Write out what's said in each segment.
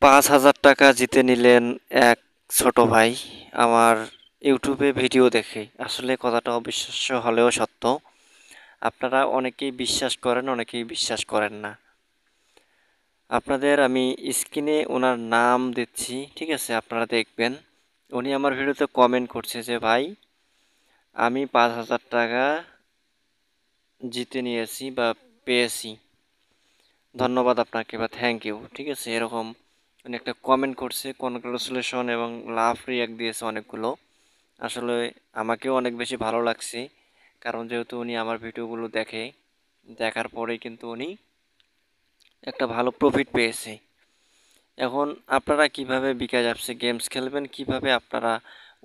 5,000 টাকা জিতে নিলেন এক ছোট ভাই আমার ইউটিউবে ভিডিও দেখে। আসলে কথাটা অবিশ্বাস্য হলেও সত্য। আপনারা অনেকেই বিশ্বাস করেন, অনেকেই বিশ্বাস করেন না। আপনাদের আমি স্ক্রিনে ওনার নাম দিচ্ছি, ঠিক আছে? আপনারা দেখবেন। উনি আমার ভিডিওতে কমেন্ট করছে যে ভাই, আমি 5,000 টাকা জিতে নিয়েছি বা পেয়েছি, ধন্যবাদ আপনাকে বা থ্যাংক ইউ, ঠিক আছে? এরকম উনি একটা কমেন্ট করছে, কনগ্রাচুলেশন এবং লাভ রিয়াক্ট দিয়েছে অনেকগুলো। আসলে আমাকেও অনেক বেশি ভালো লাগছে, কারণ যেহেতু উনি আমার ভিডিওগুলো দেখে, দেখার পরেই কিন্তু উনি একটা ভালো প্রফিট পেয়েছে। এখন আপনারা কিভাবে বিকাশ অ্যাপসে গেমস খেলবেন, কিভাবে আপনারা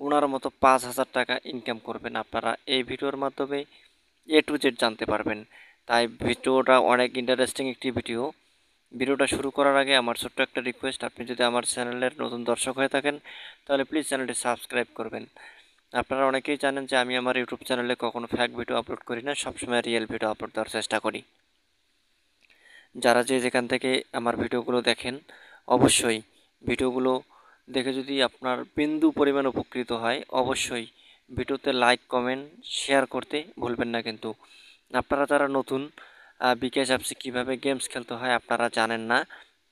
ওনার মতো 5,000 টাকা ইনকাম করবেন, আপনারা এই ভিডিওর মাধ্যমে এ টু জেড জানতে পারবেন। তাই ভিডিওটা অনেক ইন্টারেস্টিং একটি ভিডিও। ভিডিওটা শুরু করার আগে আমার ছোট্ট একটা রিকোয়েস্ট, আপনি যদি আমার চ্যানেলের নতুন দর্শক হয়ে থাকেন তাহলে প্লিজ চ্যানেলটি সাবস্ক্রাইব করবেন। আপনারা অনেকেই জানেন যে আমি আমার ইউটিউব চ্যানেলে কখনো ফ্যাক ভিডিও আপলোড করি না, সবসময় রিয়েল ভিডিও আপলোড দেওয়ার চেষ্টা করি। যারা যেখান থেকে আমার ভিডিওগুলো দেখেন, অবশ্যই ভিডিওগুলো দেখে যদি আপনার বিন্দু পরিমাণ উপকৃত হয়, অবশ্যই ভিডিওতে লাইক কমেন্ট শেয়ার করতে ভুলবেন না। কিন্তু আপনারা যারা নতুন বিকাশ অ্যাপসে কীভাবে গেমস খেলতে হয় আপনারা জানেন না,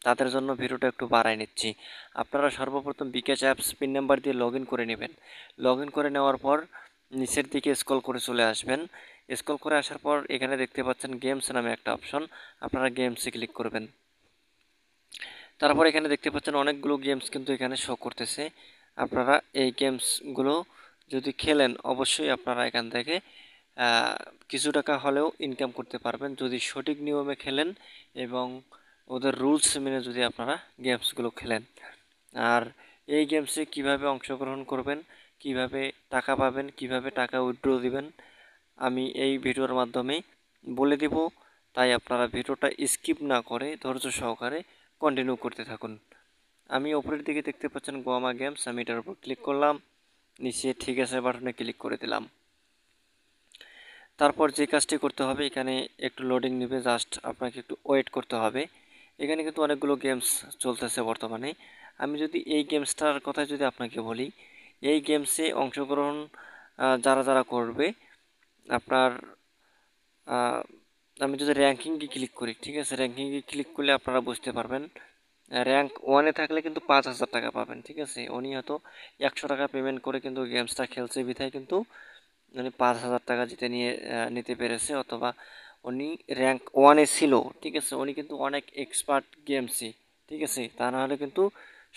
তাদের জন্য ভিডিওটা একটু বাড়াই নিচ্ছি। আপনারা সর্বপ্রথম বিকাশ অ্যাপস পিন নাম্বার দিয়ে লগ ইন করে নেবেন। লগ ইন করে নেওয়ার পর নিচের দিকে স্ক্রল করে চলে আসবেন। স্ক্রল করে আসার পর এখানে দেখতে পাচ্ছেন গেমস নামে একটা অপশন, আপনারা গেমসে ক্লিক করবেন। তারপর এখানে দেখতে পাচ্ছেন অনেকগুলো গেমস কিন্তু এখানে শো করতেছে। আপনারা এই গেমসগুলো যদি খেলেন অবশ্যই আপনারা এখান থেকে কিছু টাকা হলেও ইনকাম করতে পারবেন যদি সঠিক নিয়মে খেলেন এবং ওদের রুলস মেনে যদি আপনারা গেমসগুলো খেলেন। আর এই গেমসে কিভাবে অংশগ্রহণ করবেন, কিভাবে টাকা পাবেন, কিভাবে টাকা উইথড্র দিবেন, আমি এই ভিডিওর মাধ্যমে বলে দেব। তাই আপনারা ভিডিওটা স্কিপ না করে ধৈর্য সহকারে কন্টিনিউ করতে থাকুন। আমি ওপরের দিকে দেখতে পাচ্ছেন গোয়ামা গেমস, আমি এটার উপর ক্লিক করলাম, নিচে ঠিক আছে বাটনে ক্লিক করে দিলাম। তারপর যে কাজটি করতে হবে, এখানে একটু লোডিং নেবে, জাস্ট আপনাকে একটু ওয়েট করতে হবে। এখানে কিন্তু অনেকগুলো গেমস চলতেছে বর্তমানে। আমি যদি এই গেমসটার কথা যদি আপনাকে বলি, এই গেমসে অংশগ্রহণ যারা যারা করবে, আপনার আমি যদি র্যাঙ্কিংয়ে ক্লিক করি, ঠিক আছে? র্যাঙ্কিংয়ে ক্লিক করলে আপনারা বুঝতে পারবেন। র্যাঙ্ক ওয়ানে থাকলে কিন্তু 5,000 টাকা পাবেন, ঠিক আছে? উনি হয়তো 100 টাকা পেমেন্ট করে কিন্তু গেমসটা খেলছে বিধায় কিন্তু উনি 5,000 টাকা জিতে নিতে পেরেছে, অথবা উনি র্যাঙ্ক ওয়ানে ছিল, ঠিক আছে? উনি কিন্তু অনেক এক্সপার্ট গেমসই, ঠিক আছে? তা নাহলে কিন্তু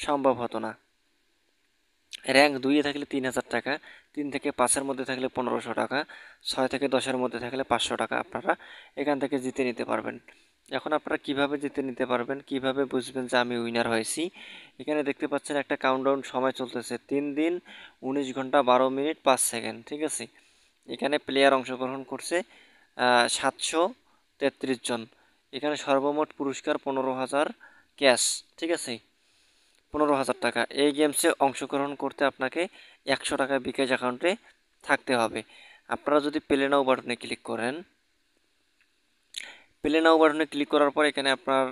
সম্ভব হতো না। র্যাঙ্ক 2-এ থাকলে 3,000 টাকা, 3 থেকে 5-এর মধ্যে থাকলে 1,500 টাকা, 6 থেকে 10-এর মধ্যে থাকলে 500 টাকা আপনারা এখান থেকে জিতে নিতে পারবেন। এখন আপনারা কিভাবে জিতে নিতে পারবেন, কিভাবে বুঝবেন যে আমি উইনার হয়েছি? এখানে দেখতে পাচ্ছেন একটা কাউন্টডাউন সময় চলতেছে, 3 দিন 19 ঘন্টা 12 মিনিট 5 সেকেন্ড, ঠিক আছে? এখানে প্লেয়ার অংশগ্রহণ করছে 733 জন। এখানে সর্বমোট পুরস্কার 15,000 ক্যাশ, ঠিক আছে? 15,000 টাকা। এই গেমসে অংশগ্রহণ করতে আপনাকে 100 টাকা বিকাশ অ্যাকাউন্টে থাকতে হবে। আপনারা যদি প্লে নাও বাটনে ক্লিক করেন, প্লে নাও বাটনে ক্লিক করার পর এখানে আপনার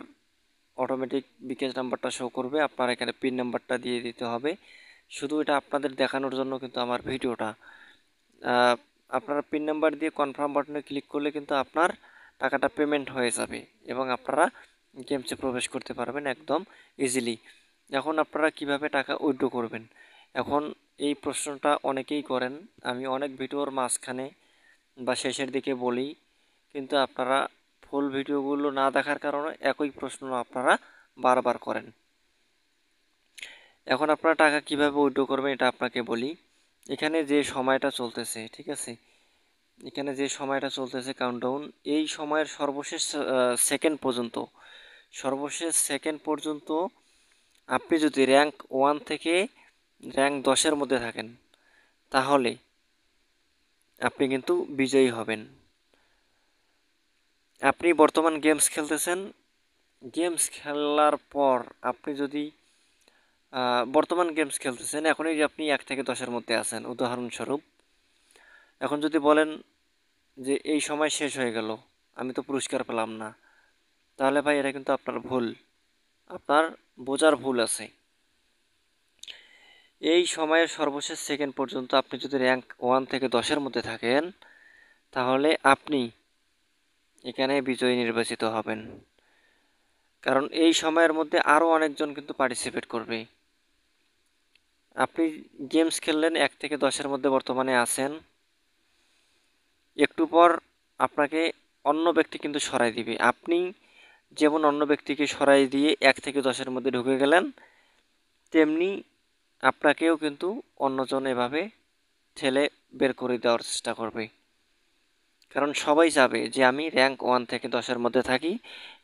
অটোমেটিক বিকাশ নাম্বারটা শো করবে, আপনার এখানে পিন নাম্বারটা দিয়ে দিতে হবে। শুধু এটা আপনাদের দেখানোর জন্য কিন্তু আমার ভিডিওটা। আপনারা পিন নাম্বার দিয়ে কনফার্ম বাটনে ক্লিক করলে কিন্তু আপনার টাকাটা পেমেন্ট হয়ে যাবে এবং আপনারা গেমসে প্রবেশ করতে পারবেন একদম ইজিলি। এখন আপনারা কিভাবে টাকা উইথড্র করবেন, এখন এই প্রশ্নটা অনেকেই করেন। আমি অনেক ভিডিওর মাঝখানে বা শেষের দিকে বলি, কিন্তু আপনারা ফুল ভিডিওগুলো না দেখার কারণে একই প্রশ্ন আপনারা বারবার করেন। এখন আপনারা টাকা কিভাবে উইথড্র করবেন এটা আপনাকে বলি। এখানে যে সময়টা চলতেছে, ঠিক আছে? এখানে যে সময়টা চলতেছে কাউন্টডাউন, এই সময়ের সর্বশেষ সেকেন্ড পর্যন্ত, সর্বশেষ সেকেন্ড পর্যন্ত আপনি যদি র্যাঙ্ক 1 থেকে র্যাঙ্ক 10-এর মধ্যে থাকেন তাহলে আপনি কিন্তু বিজয়ী হবেন। আপনি বর্তমান গেমস খেলতেছেন, গেমস খেলার পর আপনি যদি বর্তমান গেমস খেলতেছেন, এখনই যে আপনি 1 থেকে 10-এর মধ্যে আছেন উদাহরণস্বরূপ, এখন যদি বলেন যে এই সময় শেষ হয়ে গেল, আমি তো পুরস্কার পেলাম না, তাহলে ভাই এটা কিন্তু আপনার ভুল। আপনার বোঝার ভুল আছে। এই সময়ের সর্বশেষ সেকেন্ড পর্যন্ত আপনি যদি র্যাঙ্ক 1 থেকে 10-এর মধ্যে থাকেন, তাহলে আপনি এখানে বিজয়ী নির্বাচিত হবেন। কারণ এই সময়ের মধ্যে আরও অনেকজন কিন্তু পার্টিসিপেট করবে। আপনি গেমস খেললেন 1 থেকে 10-এর মধ্যে বর্তমানে আছেন, একটু পর আপনাকে অন্য ব্যক্তি কিন্তু সরাই দিবে। আপনি যেমন অন্য ব্যক্তিকে সরাই দিয়ে 1 থেকে 10-এর মধ্যে ঢুকে গেলেন, তেমনি আপনাকেও কিন্তু অন্যজন এভাবে ঠেলে বের করে দেওয়ার চেষ্টা করবে। কারণ সবাই চাবে যে আমি র্যাঙ্ক 1 থেকে 10-এর মধ্যে থাকি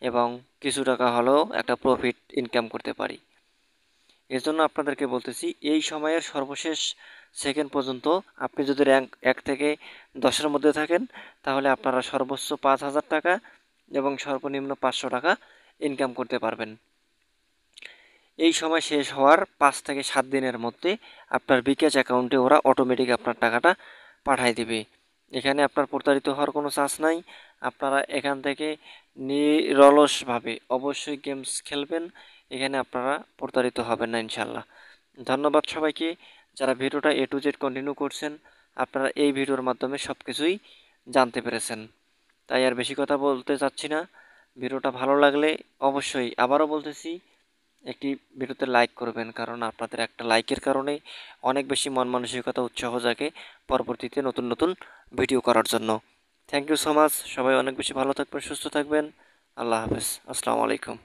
এবং কিছু টাকা হলেও একটা প্রফিট ইনকাম করতে পারি। এজন্য আপনাদেরকে বলতেছি, এই সময়ের সর্বশেষ সেকেন্ড পর্যন্ত আপনি যদি র্যাঙ্ক 1 থেকে 10-এর মধ্যে থাকেন, তাহলে আপনারা সর্বোচ্চ 5,000 টাকা এবং সর্বনিম্ন 500 টাকা ইনকাম করতে পারবেন। এই সময় শেষ হওয়ার 5 থেকে 7 দিনের মধ্যে আপনার বিকাশ অ্যাকাউন্টে ওরা অটোমেটিক আপনার টাকাটা পাঠায় দিবে। এখানে আপনার প্রতারিত হওয়ার কোনো চান্স নাই। আপনারা এখান থেকে নিরলসভাবে অবশ্যই গেমস খেলবেন, এখানে আপনারা প্রতারিত হবেন না ইনশাল্লাহ। ধন্যবাদ সবাইকে যারা ভিডিওটা A to Z কন্টিনিউ করছেন। আপনারা এই ভিডিওর মাধ্যমে সব কিছুই জানতে পেরেছেন, তাই আর বেশি কথা বলতে চাচ্ছি না। ভিডিওটা ভালো লাগলে অবশ্যই আবারও বলতেছি, একটি ভিডিওতে লাইক করবেন, কারণ আপনাদের একটা লাইকের কারণে অনেক বেশি মন মানসিকতা উৎসাহ জাগে পরবর্তীতে নতুন নতুন ভিডিও করার জন্য। Thank you so much. সবাই অনেক বেশি ভালো থাকবেন, সুস্থ থাকবেন। আল্লাহ হাফেজ। আসসালামু আলাইকুম।